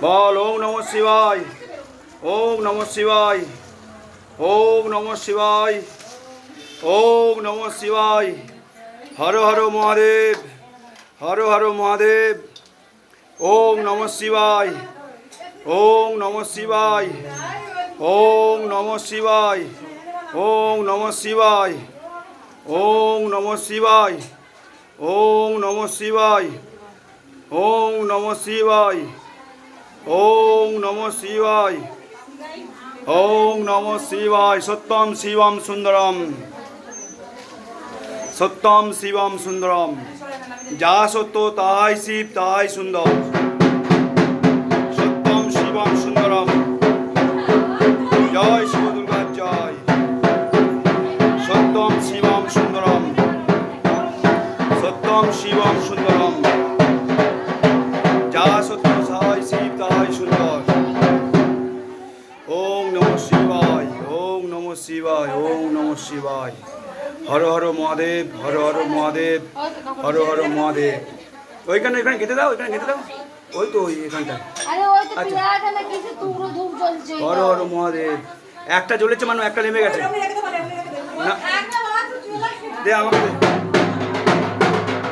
बोल ओम नमः शिवाय, ओम नमः शिवाय, ओम नमः शिवाय, ओम नमः शिवाय। हर हर महादेव, हर हर महादेव। ओम नमः शिवाय, ओम नमः शिवाय, ओम नमः शिवाय, ओम नमः शिवाय, ओम नमः शिवाय, ओम नमः शिवाय, ओम नमः शिवाय, ओम नमः शिवाय, ओम नमः शिवाय। सत्यम शिवम सुंदरम, सत्यम शिवम सुंदरम। जा सत्य ताई शिव ताई सुंदर। सत्यम शिवम सुंदरम। जय शिव दुर्गा जय। सत्यम शिवम सुंदरम, सत्यम शिवम सुंदरम। जा सत्य साई शिव ताई सुंदर। ओम नमः शिवाय, ओम नमः शिवाय, ओम नमः शिवाय। हर हर महादेव, हर हर महादेव, हर हर महादेव। ওইখানে এখানে খেতে দাও, এখানে খেতে দাও। ওই তো ওই এখানটা। আরে ওই তো পিয়াটা না কিছু তুমরো ধূপ জ্বলছে। হর হর মহাদেব। একটা জ্বলেছে মানে একটা নেমে গেছে। না একটা বাবা তো জ্বলা। দে আমাকে।